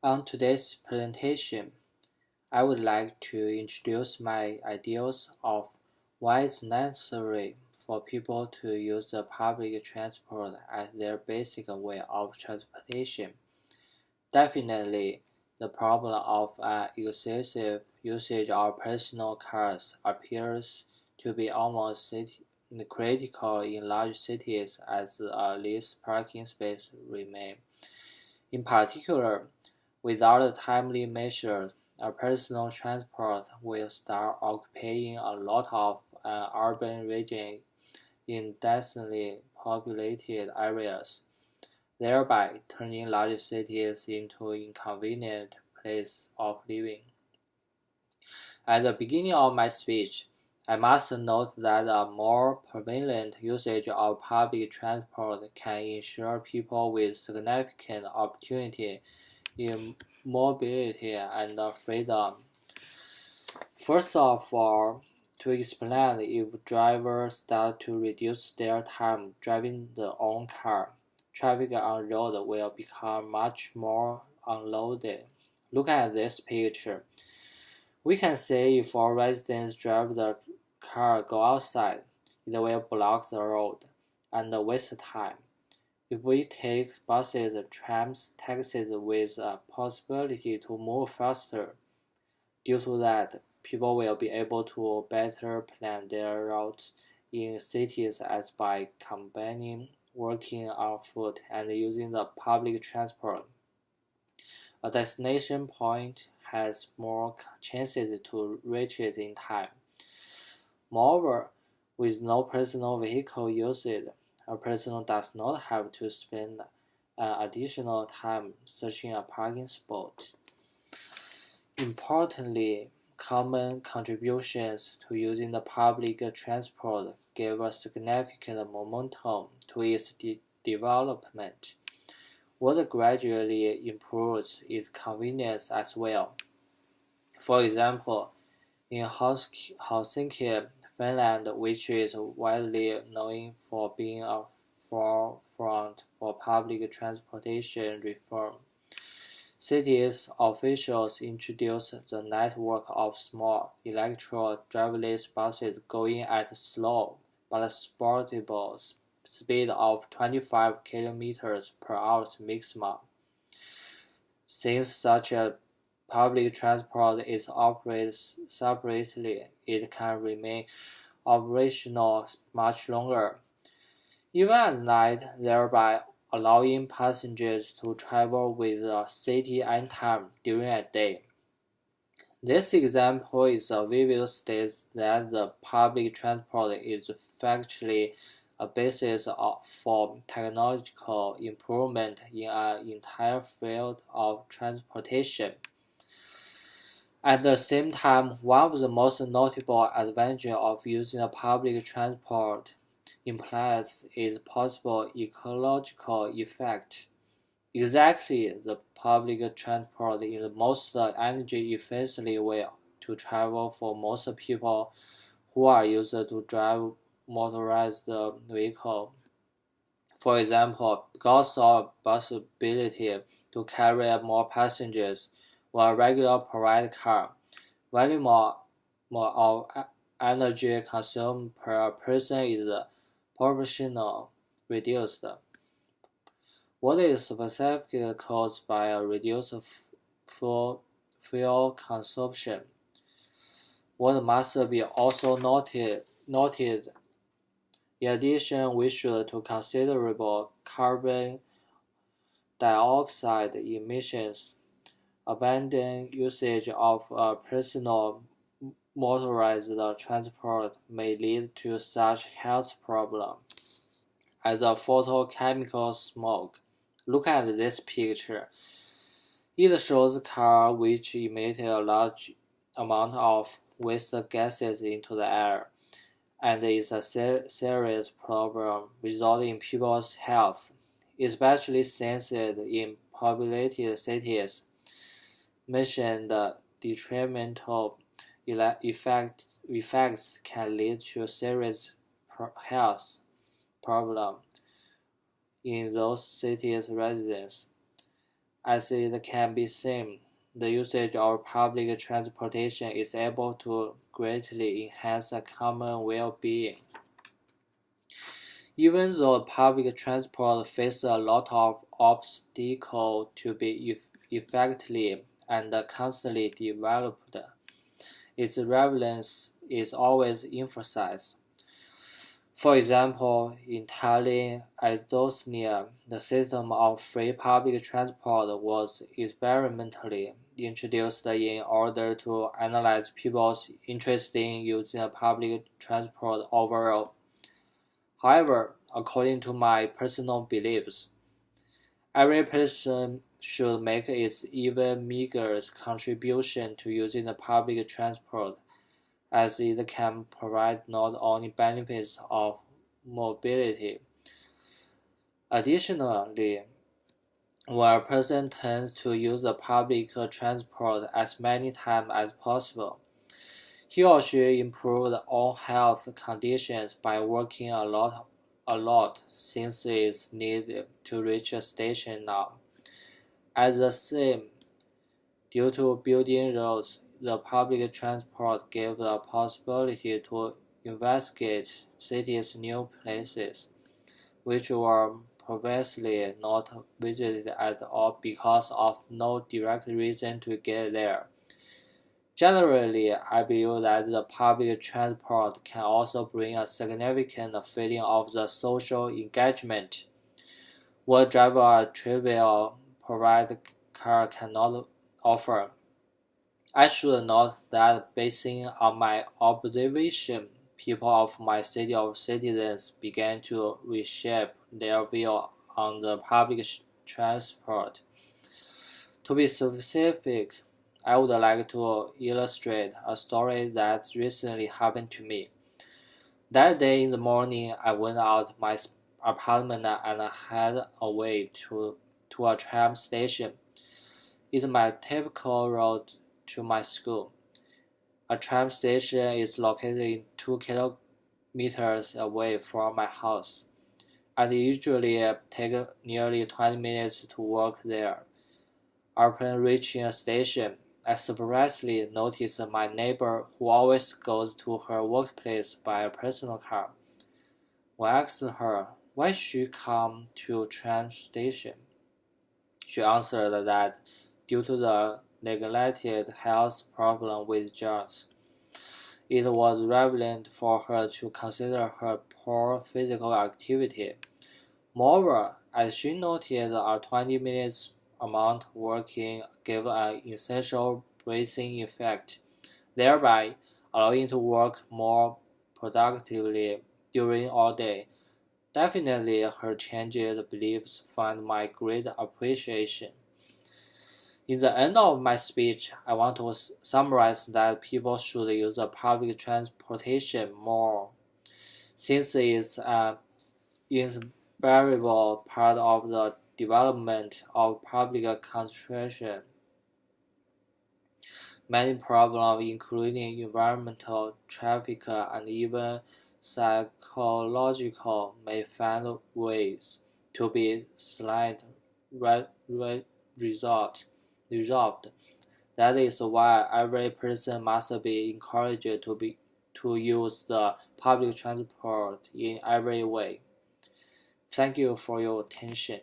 On today's presentation, I would like to introduce my ideas of why it's necessary for people to use the public transport as their basic way of transportation. Definitely, the problem of excessive usage of personal cars appears to be almost critical in large cities as least parking spaces remain. In particular, without timely measures, personal transport will start occupying a lot of urban region in densely populated areas, thereby turning large cities into inconvenient places of living. At the beginning of my speech, I must note that a more prevalent usage of public transport can ensure people with significant opportunity in mobility and freedom. First of all, to explain, if drivers start to reduce their time driving their own car, traffic on road will become much more unloaded. Look at this picture. We can say if all residents drive the car go outside, it will block the road and waste time. If we take buses, trams, taxis with a possibility to move faster, due to that, people will be able to better plan their routes in cities as by combining working on foot and using the public transport. A destination point has more chances to reach it in time. Moreover, with no personal vehicle usage, a person does not have to spend additional time searching a parking spot. Importantly, common contributions to using the public transport gave a significant momentum to its development. What gradually improves its convenience as well. For example, in Helsinki, Finland, which is widely known for being a forefront for public transportation reform, city's officials introduced the network of small, electric driverless buses going at a slow but sportable speed of 25 kilometers per hour maximum. Since such a public transport is operated separately, it can remain operational much longer, even at night, thereby allowing passengers to travel with the city anytime during a day. This example is a vivid states that the public transport is factually a basis for technological improvement in an entire field of transportation. At the same time, one of the most notable advantages of using a public transport implies its possible ecological effect. Exactly, the public transport is the most energy efficient way to travel for most people who are used to drive motorized vehicle. For example, because of bus ability to carry more passengers, while regular private car, very more of energy consumed per person is proportional reduced. What is specifically caused by a reduced fuel consumption. What must be also noted in addition, we should to considerable carbon dioxide emissions, abandon usage of personal motorized transport may lead to such health problems as a photochemical smoke. Look at this picture. It shows a car which emitted a large amount of waste gases into the air, and is a serious problem resulting in people's health, especially since in populated cities. Mentioned detrimental effects can lead to serious health problems in those cities' residents. As it can be seen, the usage of public transportation is able to greatly enhance a common well-being. Even though public transport faces a lot of obstacles to be effectively and constantly developed, its relevance is always emphasized. For example, in Tallinn, Estonia, the system of free public transport was experimentally introduced in order to analyze people's interest in using public transport overall. However, according to my personal beliefs, every person should make its even meager contribution to using the public transport, as it can provide not only benefits of mobility. Additionally, when a person tends to use the public transport as many times as possible, he or she improves their own health conditions by working a lot since it's needed to reach a station now. At the same, due to building roads, the public transport gave the possibility to investigate cities' new places, which were previously not visited at all because of no direct reason to get there. Generally, I believe that the public transport can also bring a significant feeling of the social engagement, what driver a trivial private car cannot offer. I should note that basing on my observation, people of my city of citizens began to reshape their view on the public transport. To be specific, I would like to illustrate a story that recently happened to me. That day in the morning, I went out my apartment and headed away to a tram station. It's my typical road to my school. A tram station is located 2 kilometers away from my house, and it usually takes nearly 20 minutes to walk there. Upon reaching a station, I surprisingly noticed my neighbor who always goes to her workplace by a personal car. When I asked her why she come to train station, she answered that due to the neglected health problem with germs, it was relevant for her to consider her poor physical activity. Moreover, as she noted, a 20 minutes amount working gave an essential breathing effect, thereby allowing to work more productively during all day. Definitely, her changed beliefs find my great appreciation. In the end of my speech, I want to summarize that people should use public transportation more, since it is an invariable part of the development of public concentration. Many problems, including environmental, traffic, and even psychological, may find ways to be slightly resolved. That is why every person must be encouraged to use the public transport in every way. Thank you for your attention.